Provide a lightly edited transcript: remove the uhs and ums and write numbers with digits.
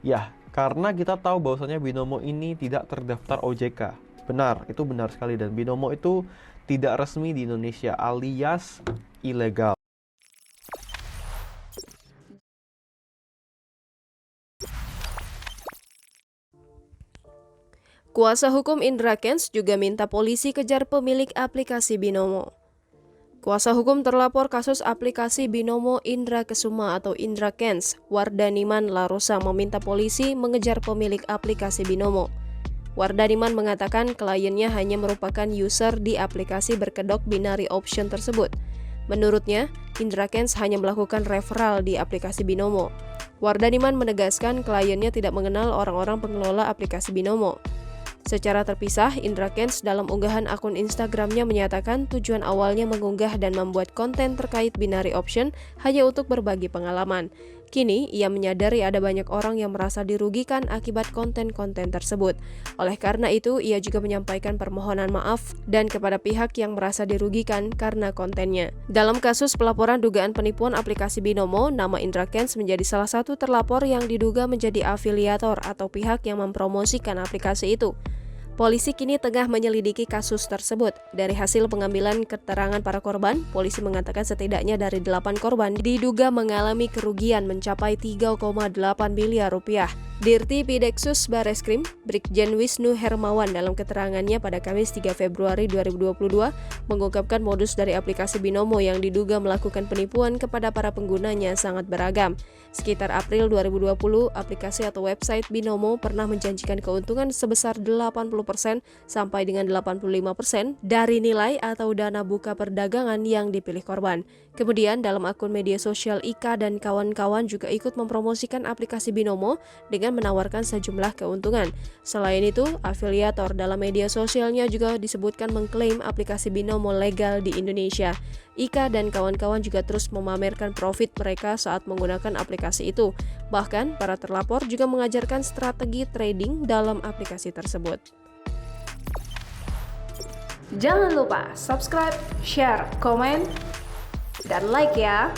Ya, karena kita tahu bahwasanya Binomo ini tidak terdaftar OJK. Benar, itu benar sekali, dan Binomo itu tidak resmi di Indonesia alias ilegal. Kuasa hukum Indra Kents juga minta polisi kejar pemilik aplikasi Binomo. Kuasa hukum terlapor kasus aplikasi Binomo Indra Kesuma atau Indra Kents, Wardaniman Larosa meminta polisi mengejar pemilik aplikasi Binomo. Wardaniman mengatakan kliennya hanya merupakan user di aplikasi berkedok binary option tersebut. Menurutnya, Indra Kents hanya melakukan referral di aplikasi Binomo. Wardaniman menegaskan kliennya tidak mengenal orang-orang pengelola aplikasi Binomo. Secara terpisah, Indra Kents dalam unggahan akun Instagramnya menyatakan tujuan awalnya mengunggah dan membuat konten terkait binary option hanya untuk berbagi pengalaman. Kini, ia menyadari ada banyak orang yang merasa dirugikan akibat konten-konten tersebut. Oleh karena itu, ia juga menyampaikan permohonan maaf dan kepada pihak yang merasa dirugikan karena kontennya. Dalam kasus pelaporan dugaan penipuan aplikasi Binomo, nama Indra Kents menjadi salah satu terlapor yang diduga menjadi afiliator atau pihak yang mempromosikan aplikasi itu. Polisi kini tengah menyelidiki kasus tersebut. Dari hasil pengambilan keterangan para korban, polisi mengatakan setidaknya dari 8 korban diduga mengalami kerugian mencapai 3,8 miliar rupiah. Dirti Pideksus Bareskrim, Brigjen Wisnu Hermawan dalam keterangannya pada Kamis 3 Februari 2022 mengungkapkan modus dari aplikasi Binomo yang diduga melakukan penipuan kepada para penggunanya sangat beragam. Sekitar April 2020, aplikasi atau website Binomo pernah menjanjikan keuntungan sebesar 80% sampai dengan 85% dari nilai atau dana buka perdagangan yang dipilih korban. Kemudian dalam akun media sosial Ika dan kawan-kawan juga ikut mempromosikan aplikasi Binomo dengan menawarkan sejumlah keuntungan. Selain itu, afiliator dalam media sosialnya juga disebutkan mengklaim aplikasi Binomo legal di Indonesia. Ika dan kawan-kawan juga terus memamerkan profit mereka saat menggunakan aplikasi itu. Bahkan, para terlapor juga mengajarkan strategi trading dalam aplikasi tersebut. Jangan lupa subscribe, share, komen, dan like ya!